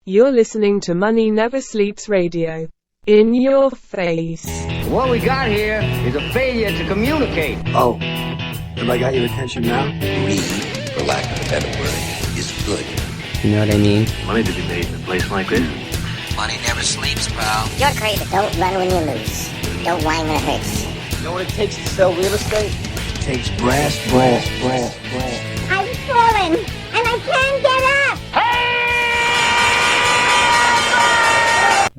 You're listening to Money Never Sleeps Radio. In your face. What we got here is a failure to communicate. Oh, have I got your attention now? Greed, for lack of a better word, is good. You know what I mean? Money to be made in a place like this. Money never sleeps, pal. You're crazy. Don't run when you lose. Don't whine when it hurts. You know what it takes to sell real estate? It takes brass. I've fallen, and I can't get up.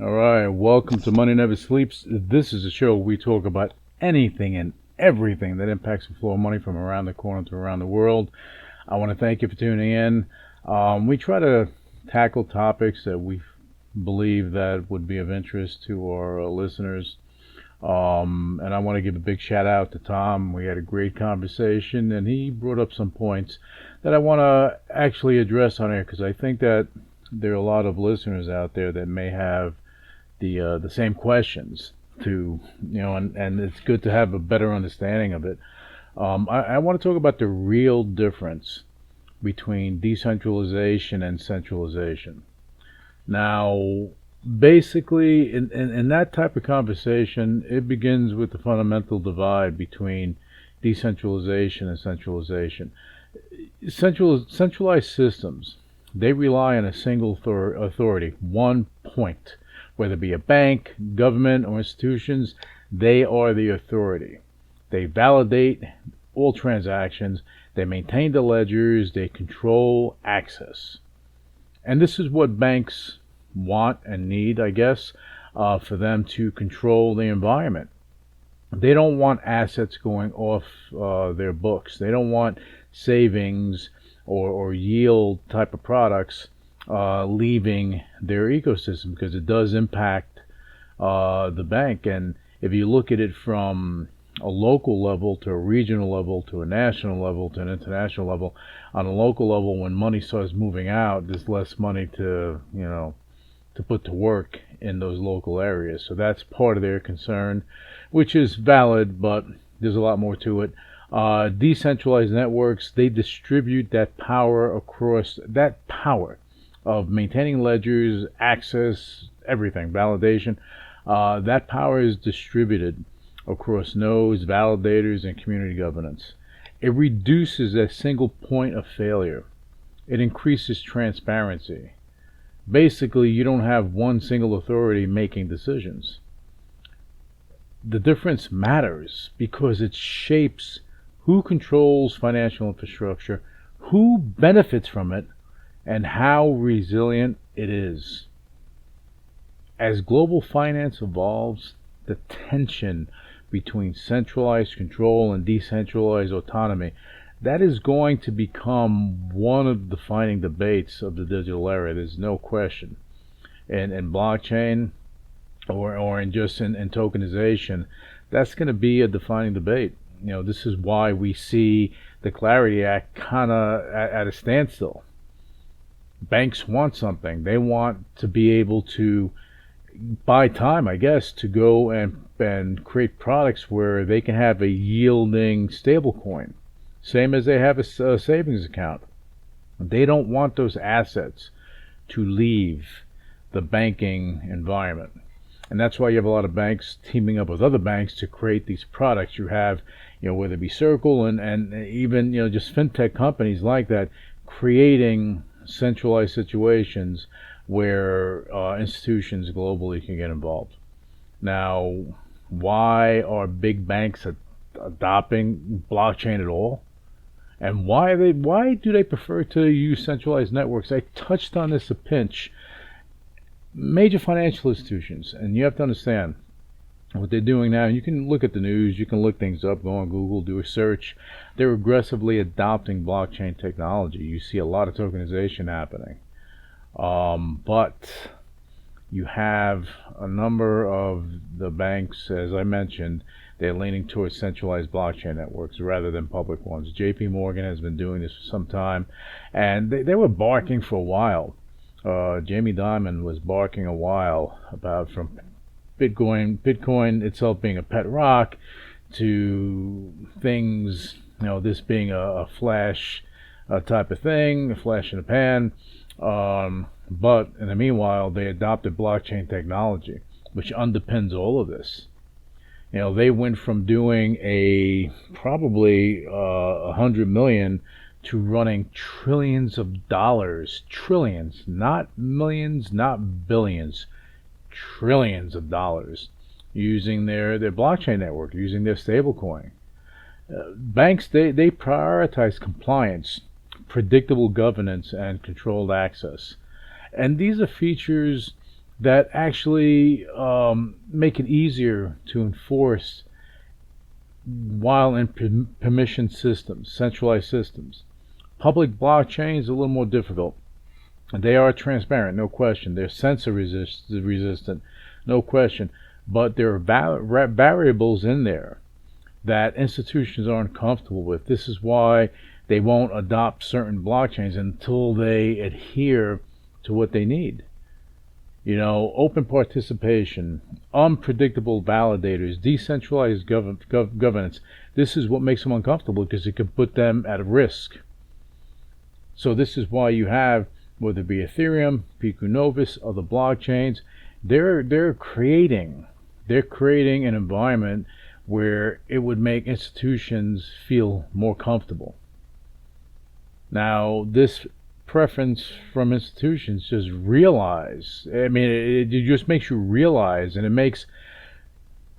All right, welcome to Money Never Sleeps. This is a show where we talk about anything and everything that impacts the flow of money from around the corner to around the world. I want to thank you for tuning in. We try to tackle topics that we believe that would be of interest to our listeners. And I want to give a big shout out to Tom. We had a great conversation, and he brought up some points that I want to actually address on air, because I think that there are a lot of listeners out there that may have the same questions and it's good to have a better understanding of it. I want to talk about the real difference between decentralization and centralization. Now, basically, in that type of conversation, it begins with the fundamental divide between decentralization and centralization. Centralized systems, they rely on a single authority, one point. Whether it be a bank, government, or institutions, they are the authority. They validate all transactions, they maintain the ledgers, they control access. And this is what banks want and need, I guess, for them to control the environment. They don't want assets going off their books. They don't want savings or yield type of products leaving their ecosystem, because it does impact the bank. And if you look at it from a local level to a regional level to a national level to an international level, on a local level, when money starts moving out, there's less money to put to work in those local areas. So that's part of their concern, which is valid, but there's a lot more to it. Decentralized networks, they distribute that power across, that power of maintaining ledgers, access, everything, validation. That power is distributed across nodes, validators, and community governance. It reduces a single point of failure. It increases transparency. Basically, you don't have one single authority making decisions. The difference matters because it shapes who controls financial infrastructure, who benefits from it, and how resilient it is. As global finance evolves, the tension between centralized control and decentralized autonomy, that is going to become one of the defining debates of the digital era. There's no question. And in blockchain or in tokenization, that's going to be a defining debate. This is why we see the Clarity Act kind of at a standstill. Banks want something. They want to be able to buy time, I guess, to go and create products where they can have a yielding stable coin, same as they have a savings account. They don't want those assets to leave the banking environment. And that's why you have a lot of banks teaming up with other banks to create these products. You have, whether it be Circle and even, just fintech companies like that, creating centralized situations where institutions globally can get involved. Now, why are big banks adopting blockchain at all? And why do they prefer to use centralized networks? I touched on this a pinch. Major financial institutions, and you have to understand what they're doing now. You can look at the news, you can look things up, go on Google, do a search. They're aggressively adopting blockchain technology. You see a lot of tokenization happening. But you have a number of the banks, as I mentioned, they're leaning towards centralized blockchain networks rather than public ones. JP Morgan has been doing this for some time, and they were barking for a while. Jamie Dimon was barking a while about from Bitcoin itself being a pet rock to things, this being a flash type of thing, a flash in the pan. But in the meanwhile, they adopted blockchain technology, which underpins all of this. They went from doing probably 100 million to running trillions of dollars, trillions, not millions, not billions, trillions of dollars, using their blockchain network, using their stablecoin. Banks, they prioritize compliance, predictable governance, and controlled access. And these are features that actually make it easier to enforce while in permission systems, centralized systems. Public blockchains are a little more difficult. They are transparent, no question. They're censor resistant, no question. But there are variables in there that institutions aren't comfortable with. This is why they won't adopt certain blockchains until they adhere to what they need. Open participation, unpredictable validators, decentralized governance. This is what makes them uncomfortable because it can put them at risk. So this is why you have, whether it be Ethereum, Pico Novus, other blockchains, they're creating an environment where it would make institutions feel more comfortable. Now, this preference from institutions just realize, it just makes you realize, and it makes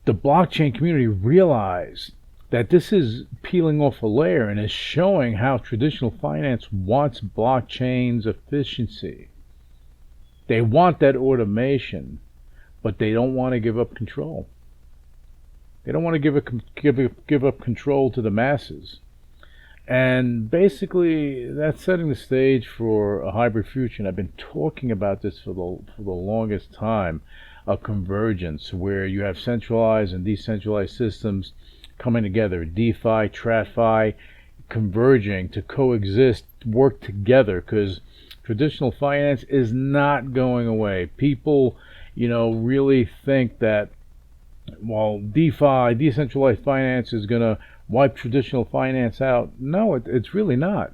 the blockchain community realize that this is peeling off a layer and is showing how traditional finance wants blockchain's efficiency. They want that automation, but they don't want to give up control. They don't want to give up control to the masses. And basically, that's setting the stage for a hybrid future. And I've been talking about this for the longest time, a convergence where you have centralized and decentralized systems coming together, DeFi, TradFi, converging to coexist, work together, because traditional finance is not going away. People, really think that while DeFi, decentralized finance, is going to wipe traditional finance out. No, it's really not.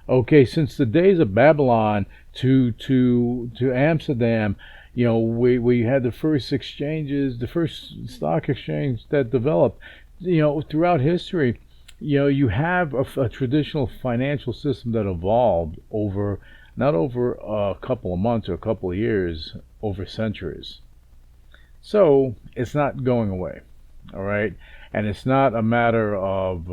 Okay, since the days of Babylon to Amsterdam, we had the first exchanges, the first stock exchange that developed. Throughout history, you have a traditional financial system that evolved not over a couple of months or a couple of years, over centuries. So it's not going away, all right. And it's not a matter of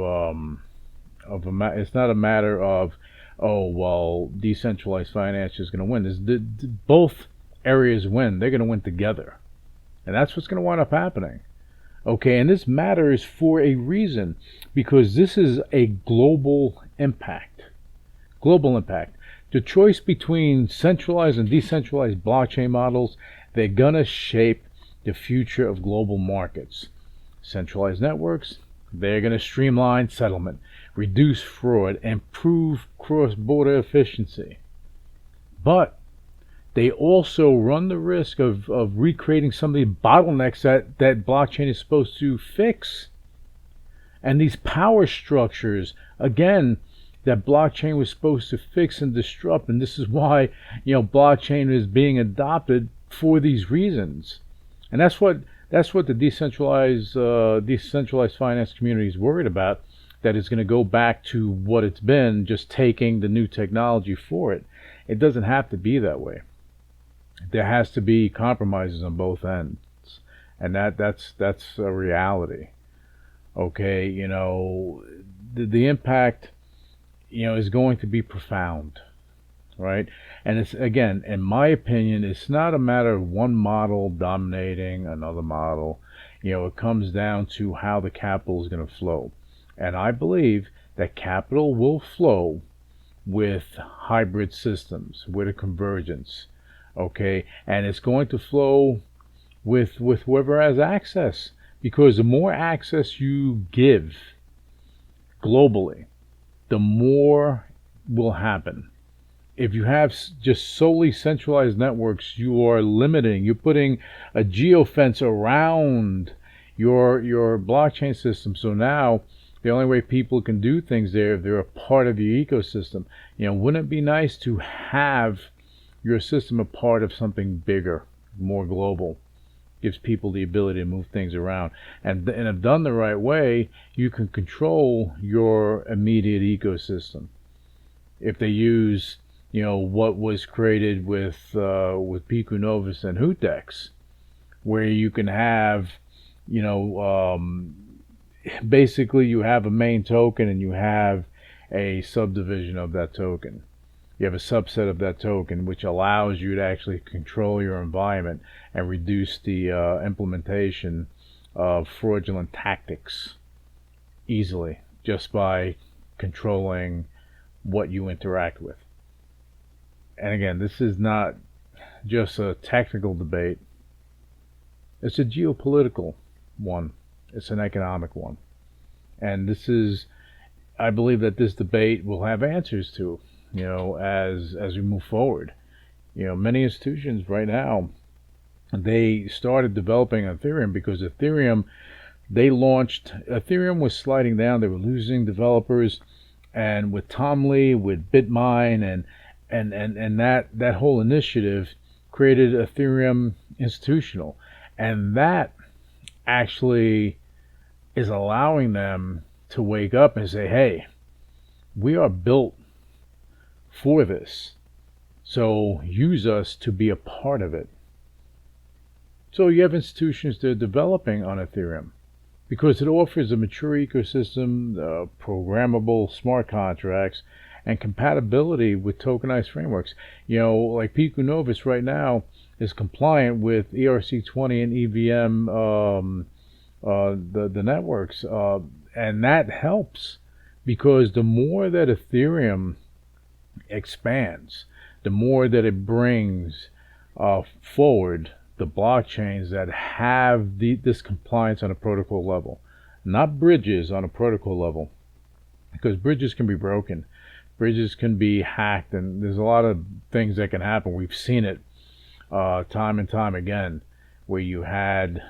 decentralized finance is going to win. Both areas win. They're going to win together, and that's what's going to wind up happening. Okay, and this matters for a reason, because this is a global impact. Global impact. The choice between centralized and decentralized blockchain models, they're going to shape the future of global markets. Centralized networks, they're going to streamline settlement, reduce fraud, and improve cross-border efficiency. But they also run the risk of recreating some of the bottlenecks that blockchain is supposed to fix. And these power structures, again, that blockchain was supposed to fix and disrupt. And this is why, blockchain is being adopted for these reasons. And that's what the decentralized finance community is worried about, that it's going to go back to what it's been, just taking the new technology for it. It doesn't have to be that way. There has to be compromises on both ends, and that's a reality. Okay, the impact, is going to be profound, right? And it's, again, in my opinion, it's not a matter of one model dominating another model. It comes down to how the capital is going to flow, and I believe that capital will flow with hybrid systems, with a convergence. Okay, and it's going to flow with whoever has access, because the more access you give globally, the more will happen. If you have just solely centralized networks, you're putting a geofence around your blockchain system. So now the only way people can do things there, if they're a part of your ecosystem, wouldn't it be nice to have your system a part of something bigger, more global. Gives people the ability to move things around. And if done the right way, you can control your immediate ecosystem. If they use, what was created with Pico Novus and Hootex, where you can have, basically you have a main token and you have a subdivision of that token. You have a subset of that token which allows you to actually control your environment and reduce the implementation of fraudulent tactics easily just by controlling what you interact with. And again, this is not just a technical debate. It's a geopolitical one. It's an economic one. And I believe that this debate will have answers to, as we move forward. Many institutions right now, they started developing Ethereum because Ethereum was sliding down. They were losing developers. And with Tom Lee, with Bitmine, and that whole initiative created Ethereum institutional. And that actually is allowing them to wake up and say, hey, we are built for this, so use us to be a part of it. So you have institutions that are developing on Ethereum because it offers a mature ecosystem, programmable smart contracts, and compatibility with tokenized frameworks. Like Pico Novus right now is compliant with ERC20 and EVM, the networks, and that helps because the more that Ethereum expands, the more that it brings forward the blockchains that have this compliance on a protocol level, not bridges on a protocol level, because bridges can be broken, bridges can be hacked, and there's a lot of things that can happen. We've seen it time and time again, where you had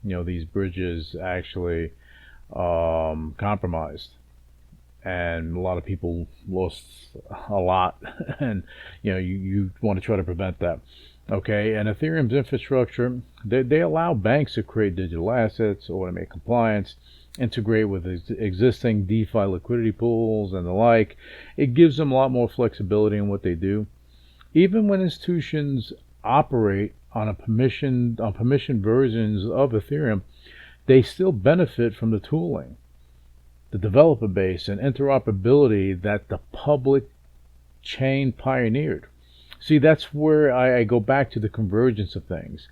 these bridges actually compromised, and a lot of people lost a lot, and you want to try to prevent that. Okay, and Ethereum's infrastructure, they allow banks to create digital assets, automate compliance, integrate with existing DeFi liquidity pools and the like. It gives them a lot more flexibility in what they do. Even when institutions operate on permission versions of Ethereum, they still benefit from the tooling, the developer base, and interoperability that the public chain pioneered. See, that's where I go back to the convergence of things.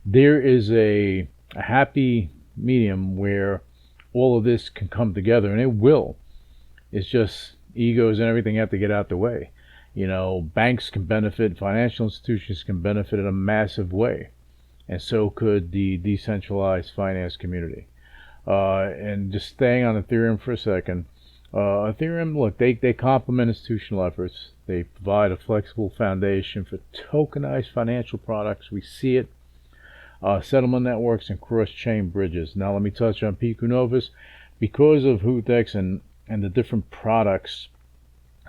There is a happy medium where all of this can come together, and it will. It's just egos and everything have to get out the way. Banks can benefit, financial institutions can benefit in a massive way, and so could the decentralized finance community. And just staying on Ethereum for a second, Ethereum, look, they complement institutional efforts. They provide a flexible foundation for tokenized financial products. We see it. Settlement networks and cross-chain bridges. Now let me touch on Pico Novus. Because of Hootex and the different products,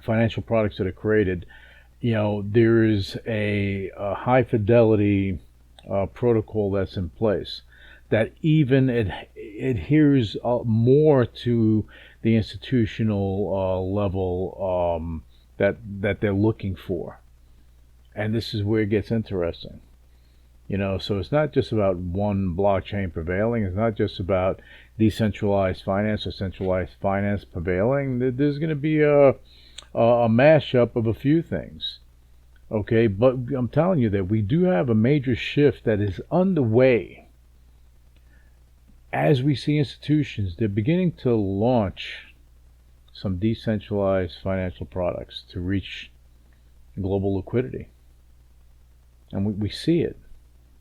financial products that are created, there is a high fidelity protocol that's in place that even adheres more to the institutional level that they're looking for. And this is where it gets interesting. So it's not just about one blockchain prevailing. It's not just about decentralized finance or centralized finance prevailing. There's going to be a mashup of a few things. Okay, but I'm telling you that we do have a major shift that is underway. As we see institutions, they're beginning to launch some decentralized financial products to reach global liquidity. And we see it.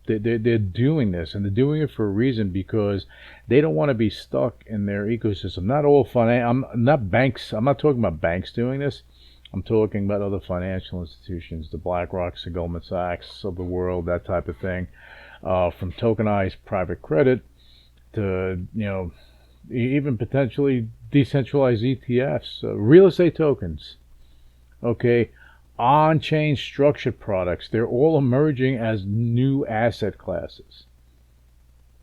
They're doing this, and they're doing it for a reason, because they don't want to be stuck in their ecosystem. Not all not banks. I'm not talking about banks doing this. I'm talking about other financial institutions, the BlackRocks, the Goldman Sachs of the world, that type of thing, from tokenized private credit to even potentially decentralized ETFs, real estate tokens. Okay, on-chain structured products, they're all emerging as new asset classes.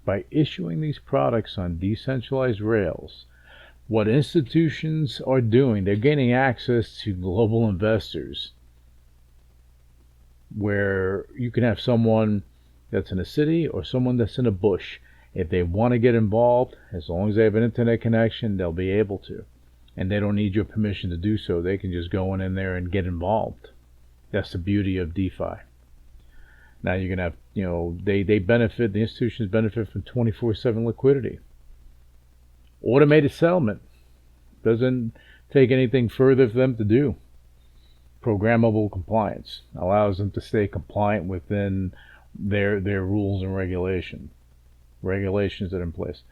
By issuing these products on decentralized rails, what institutions are doing, they're gaining access to global investors, where you can have someone that's in a city or someone that's in a bush. If they want to get involved, as long as they have an internet connection, they'll be able to. And they don't need your permission to do so. They can just go in there and get involved. That's the beauty of DeFi. Now you can have, they benefit, the institutions benefit from 24/7 liquidity. Automated settlement. Doesn't take anything further for them to do. Programmable compliance allows them to stay compliant within their rules and regulations that are in place.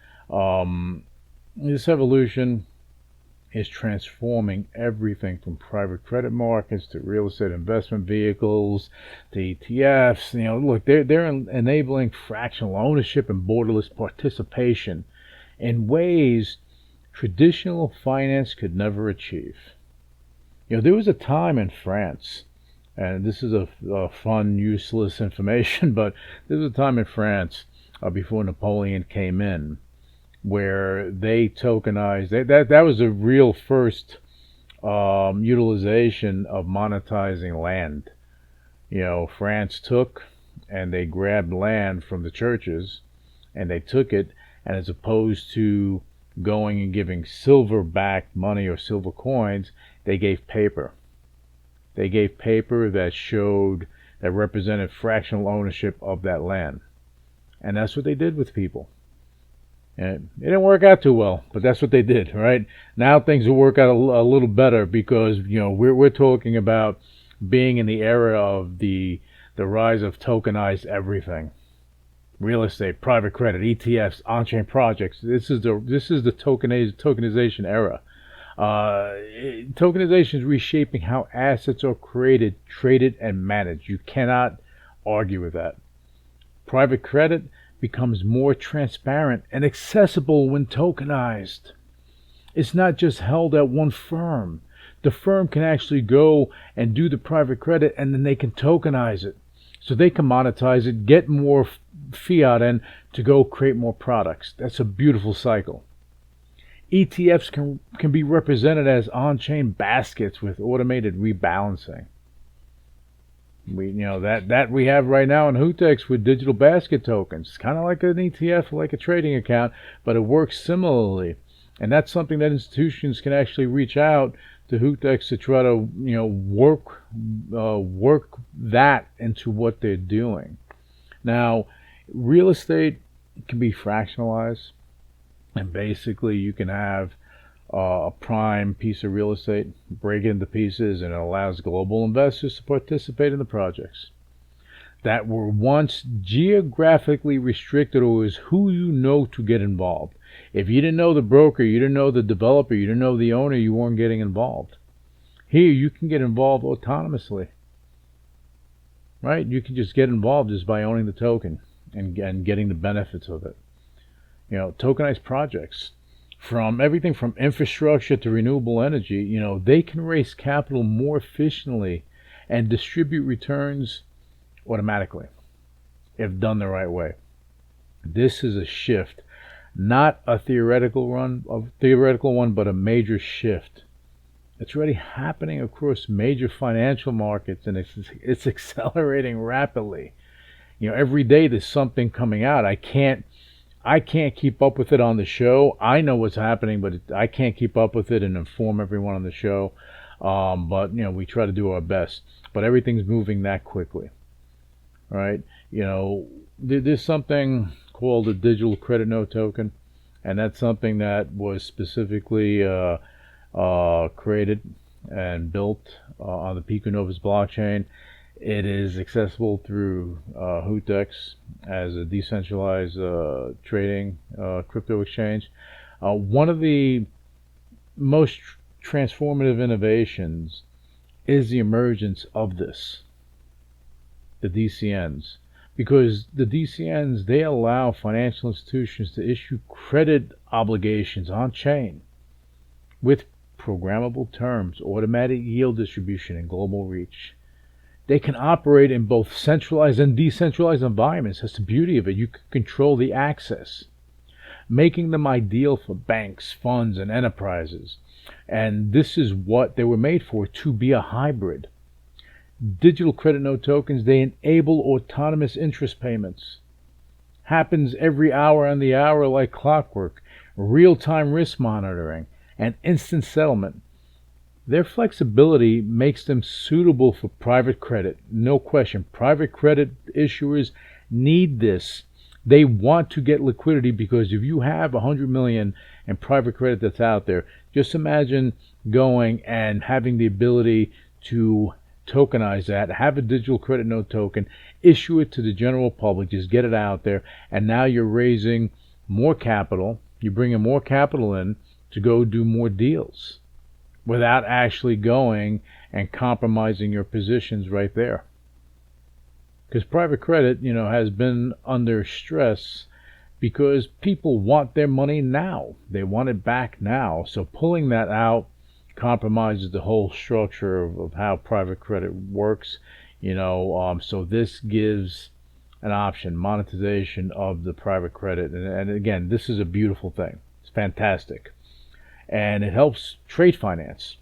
This evolution is transforming everything from private credit markets to real estate investment vehicles to ETFs. Look, they're enabling fractional ownership and borderless participation in ways traditional finance could never achieve. There was a time in France, and this is a fun, useless information, but there was a time in France before Napoleon came in, where they tokenized. That was the real first utilization of monetizing land. France took and they grabbed land from the churches, and they took it, and as opposed to going and giving silver-backed money or silver coins, they gave paper. They gave paper that represented fractional ownership of that land. And that's what they did with people. And it didn't work out too well, but that's what they did, right? Now things will work out a little better because, we're talking about being in the era of the rise of tokenized everything. Real estate, private credit, ETFs, on-chain projects. This is the tokenization era. Tokenization is reshaping how assets are created, traded, and managed. You cannot argue with that. Private credit becomes more transparent and accessible when tokenized. It's not just held at one firm. The firm can actually go and do the private credit, and then they can tokenize it. So they can monetize it, get more fiat in to go create more products. That's a beautiful cycle. ETFs can be represented as on-chain baskets with automated rebalancing. That we have right now in Hootex with digital basket tokens. It's kind of like an ETF, like a trading account, but it works similarly. And that's something that institutions can actually reach out to Hootex to try to work that into what they're doing. Now, real estate can be fractionalized, and basically you can have a prime piece of real estate, break it into pieces, and it allows global investors to participate in the projects that were once geographically restricted, or was who you know to get involved. If you didn't know the broker, you didn't know the developer, you didn't know the owner, you weren't getting involved. Here you can get involved autonomously, right? You can just get involved just by owning the token and getting the benefits of it. Tokenized projects, from everything from infrastructure to renewable energy, they can raise capital more efficiently and distribute returns automatically if done the right way. This is a shift, not a theoretical one, but a major shift. It's already happening across major financial markets, and it's accelerating rapidly. Every day there's something coming out. I can't keep up with it on the show. I know what's happening, but I can't keep up with it and inform everyone on the show. But we try to do our best. But everything's moving that quickly, right? There's something called a digital credit note token, and that's something that was specifically created and built on the Pico Novus blockchain. It is accessible through Hootex as a decentralized trading crypto exchange. One of the most transformative innovations is the emergence of this, the DCNs. Because the DCNs, they allow financial institutions to issue credit obligations on-chain with programmable terms, automatic yield distribution, and global reach. They can operate in both centralized and decentralized environments. That's the beauty of it. You can control the access, making them ideal for banks, funds, and enterprises. And this is what they were made for, to be a hybrid. Digital credit note tokens, they enable autonomous interest payments. Happens every hour on the hour like clockwork. Real-time risk monitoring and instant settlement. Their flexibility makes them suitable for private credit. No question. Private credit issuers need this. They want to get liquidity, because if you have $100 million in private credit that's out there, just imagine going and having the ability to tokenize that, have a digital credit note token, issue it to the general public, just get it out there, and now you're raising more capital. You're bringing more capital in to go do more deals without actually going and compromising your positions right there. Because private credit, has been under stress because people want their money now. They want it back now. So pulling that out compromises the whole structure of how private credit works. So this gives an option, monetization of the private credit. And again, this is a beautiful thing. It's fantastic. And it helps trade finance,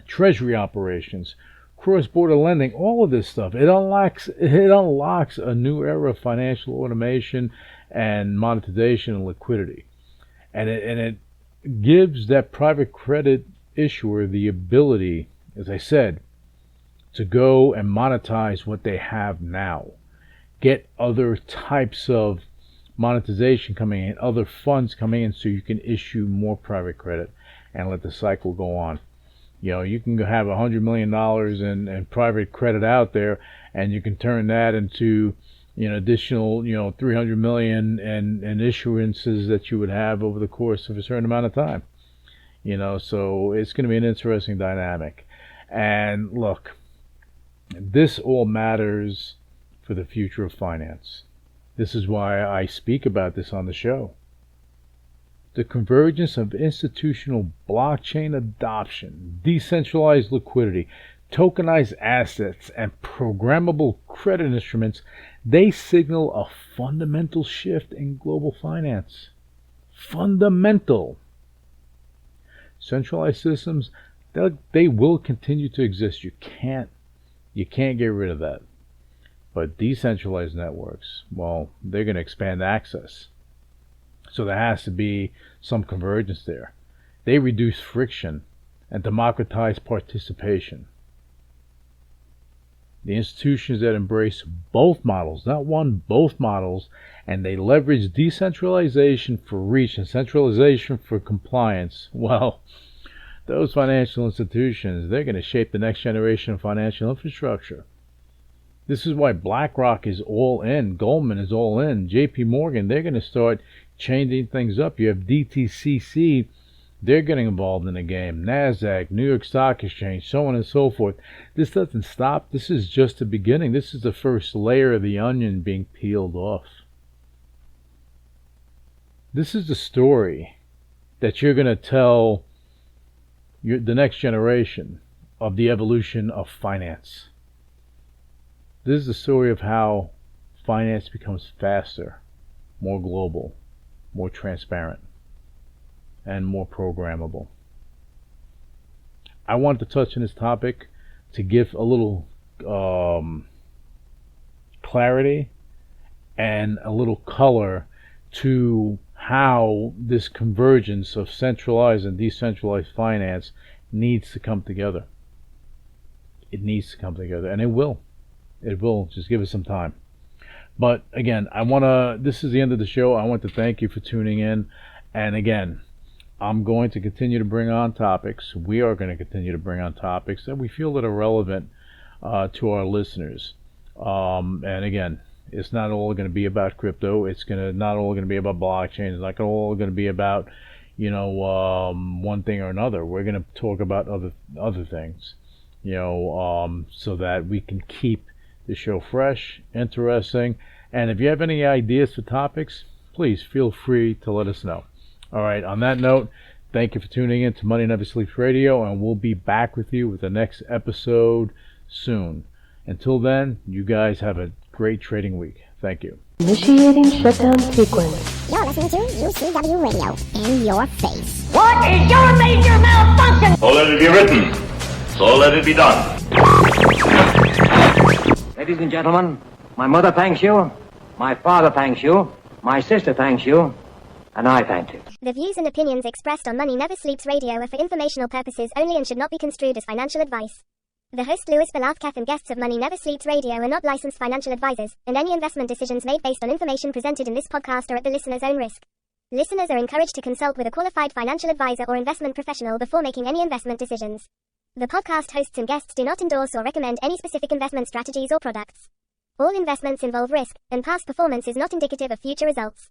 treasury operations, cross-border lending, all of this stuff. It unlocks a new era of financial automation and monetization and liquidity. And it gives that private credit issuer the ability, as I said, to go and monetize what they have now. Get other types of monetization coming in, other funds coming in, so you can issue more private credit and let the cycle go on. You can have $100 million in private credit out there, and you can turn that into additional $300 million in issuances that you would have over the course of a certain amount of time. So it's going to be an interesting dynamic. And look, this all matters for the future of finance. This is why I speak about this on the show. The convergence of institutional blockchain adoption, decentralized liquidity, tokenized assets, and programmable credit instruments, they signal a fundamental shift in global finance. Fundamental. Centralized systems, they will continue to exist. You can't get rid of that. But decentralized networks, well, they're going to expand access. So there has to be some convergence there. They reduce friction and democratize participation. The institutions that embrace both models, not one, both models, and they leverage decentralization for reach and centralization for compliance, well, those financial institutions, they're going to shape the next generation of financial infrastructure. This is why BlackRock is all in, Goldman is all in, JP Morgan, they're going to start changing things up. You have DTCC, they're getting involved in the game, NASDAQ, New York Stock Exchange, so on and so forth. This doesn't stop. This is just the beginning. This is the first layer of the onion being peeled off. This is the story that you're going to tell the next generation of the evolution of finance. This is the story of how finance becomes faster, more global, more transparent, and more programmable. I wanted to touch on this topic to give a little clarity and a little color to how this convergence of centralized and decentralized finance needs to come together. It needs to come together, and it will. It will. Just give it some time. But again, this is the end of the show. I want to thank you for tuning in. And again, I'm going to continue to bring on topics. We are going to continue to bring on topics that we feel that are relevant to our listeners. And again, it's not all going to be about crypto. It's not all going to be about blockchain. It's not all going to be about one thing or another. We're going to talk about other things, so that we can keep the show fresh, interesting. And if you have any ideas for topics, please feel free to let us know. All right, on that note, thank you for tuning in to Money Never Sleeps Radio, and we'll be back with you with the next episode soon. Until then, you guys have a great trading week. Thank you. Initiating shutdown sequence. You're listening to UCW Radio. In your face. What is your major malfunction? So let it be written. So let it be done. Ladies and gentlemen, my mother thanks you, my father thanks you, my sister thanks you, and I thank you. The views and opinions expressed on Money Never Sleeps Radio are for informational purposes only and should not be construed as financial advice. The host Louis Velazquez and guests of Money Never Sleeps Radio are not licensed financial advisors, and any investment decisions made based on information presented in this podcast are at the listener's own risk. Listeners are encouraged to consult with a qualified financial advisor or investment professional before making any investment decisions. The podcast hosts and guests do not endorse or recommend any specific investment strategies or products. All investments involve risk, and past performance is not indicative of future results.